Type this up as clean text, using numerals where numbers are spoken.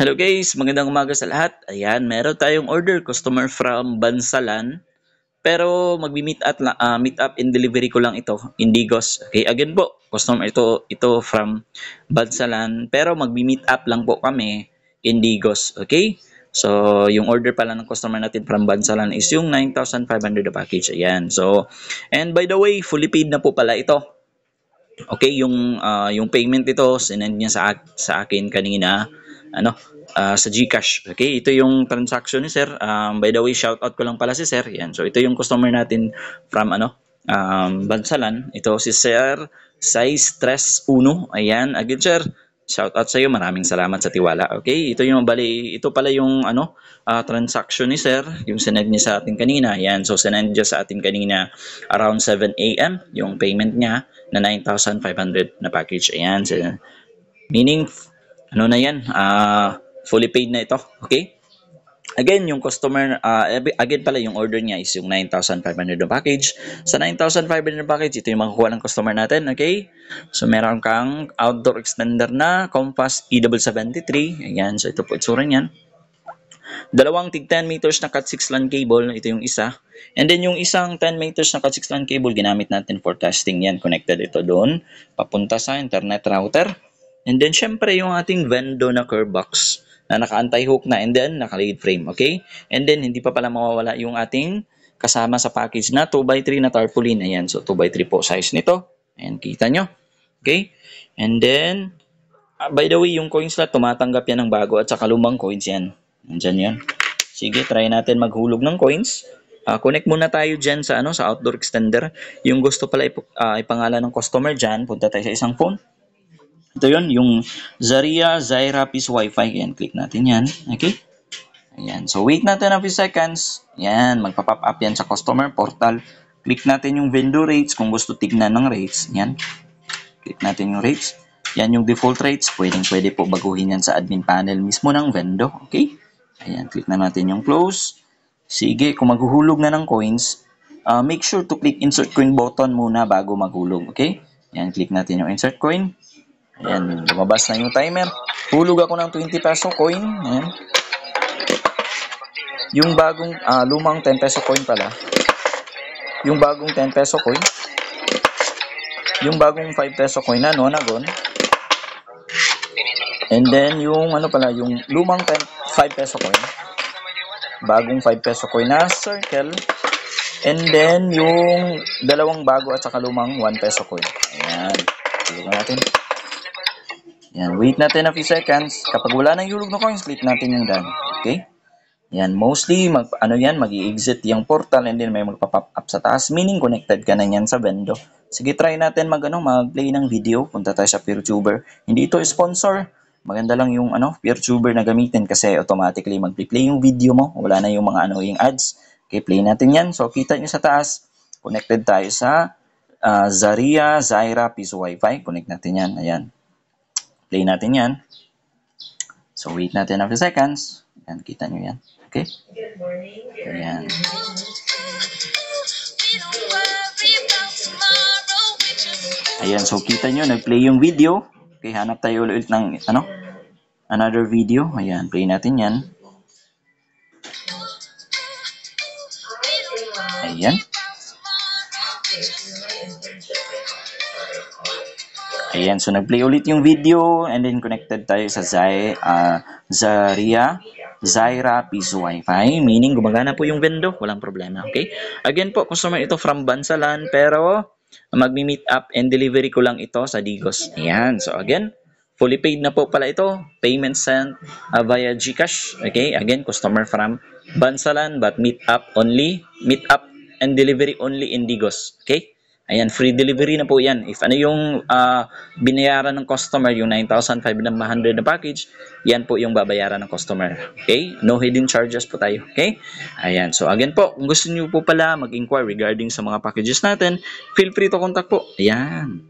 Hello guys, magandang umaga sa lahat. Ayan, meron tayong order customer from Bansalan. Pero magbi-meet at meet up and delivery ko lang ito, Indigos. Okay, again po, customer ito from Bansalan, pero magbi-meet up lang po kami, Indigos. Okay? So, yung order pala ng customer natin from Bansalan is yung 9,500 na package. Ayan. So, and by the way, fully paid na po pala ito. Okay, yung payment ito sinend niya sa akin kanina sa GCash. Okay, ito yung transaction ni Sir. By the way, shout out ko lang pala si Sir. Yan. So ito yung customer natin from Bansalan. Ito si Sir Size 31. Ayan, again Sir. Shout out sa iyo. Maraming salamat sa tiwala. Okay, ito pala yung transaction ni Sir, yung sinend niya sa atin kanina. Yan. So sinend niya sa atin kanina around 7 AM yung payment niya na 9,500 na package. Ayan. So, meaning na yan, fully paid na ito. Okay? Again, yung customer, again pala yung order niya is yung 9,500 na package. Sa 9,500 na package, ito yung makukuha ng customer natin. Okay? So, meron kang outdoor extender na Compass EW73. Ayan. So, ito po itsura niyan. Dalawang tig 10 meters na Cat6 LAN cable. Ito yung isa. And then yung isang 10 meters na Cat6 LAN cable, ginamit natin for testing yan. Connected ito doon. Papunta sa internet router. And then, syempre, yung ating Vendo na curve box na naka-anti-hook na and then naka-lead frame. Okay? And then, hindi pa pala mawawala yung ating kasama sa package na 2x3 na tarpaulin. Ayan. So, 2x3 po size nito. Ayan, kita nyo. Okay? And then, by the way, yung coin slot, tumatanggap yan ng bago at saka lumang coins yan. Nandyan yan. Sige, try natin maghulog ng coins. Connect muna tayo dyan sa outdoor extender. Yung gusto pala ipangalan ng customer dyan, punta tayo sa isang phone. Ito yun, yung Zaria Zaira Peace Wi-Fi. Yan, click natin yan. Okay? Ayan. So, wait natin a few seconds. Yan, magpa-pop up yan sa customer portal. Click natin yung vendor rates kung gusto tignan ng rates. Yan. Click natin yung rates. Yan yung default rates. Pwede po baguhin yan sa admin panel mismo ng vendor. Okay? Ayan, click na natin yung close. Sige, kung maghuhulog na ng coins, make sure to click insert coin button muna bago maghulog. Okay? Ayan, click natin yung insert coin. Ayan, lumabas na yung timer. Hulog ako ng 20 peso coin. Ayan. Yung bagong, lumang 10 peso coin pala. Yung bagong 10 peso coin. Yung bagong 5 peso coin na, nagon. And then, yung yung lumang 5 peso coin. Bagong 5 peso coin na circle. And then, yung dalawang bago at saka lumang 1 peso coin. Ayan. Tulungan natin. Yan, wait natin a few seconds. Kapag wala nang hulog na coins, click natin yung done. Okay? Yan, mostly, mag-i-exit yung portal and then may magpa-pop up sa taas, meaning connected ka na yan sa Vendo. Sige, try natin mag-play ng video. Punta tayo sa PeerTuber. Hindi ito sponsor. Maganda lang yung PeerTuber na gamitin kasi automatically mag-play yung video mo. Wala na yung mga yung ads. Okay, play natin yan. So, kita nyo sa taas, connected tayo sa Zaria Zaira Peace Wi-Fi. Connect natin yan. Ayan. Play natin yan. So, wait natin a few seconds. Ayan, kita nyo yan. Okay? Ayan. Ayan, so kita nyo, nag-play yung video. Okay, hanap tayo ulit ng, another video. Ayan, play natin yan. Ayan. Ayan, so nag-play ulit yung video and then connected tayo sa Zaria Zaira Peace Wi-Fi, meaning gumagana po yung Vendo, walang problema, okay? Again po, customer ito from Bansalan, pero magmi-meet up and delivery ko lang ito sa Digos. Ayan, so again, fully paid na po pala ito, payment sent via GCash, okay? Again, customer from Bansalan, but meet up and delivery only in Digos, okay? Ayan, free delivery na po yan. If yung binayaran ng customer, yung 9,500 na package, yan po yung babayaran ng customer. Okay? No hidden charges po tayo. Okay? Ayan. So, again po, kung gusto niyo po pala mag-inquire regarding sa mga packages natin, feel free to contact po. Ayan.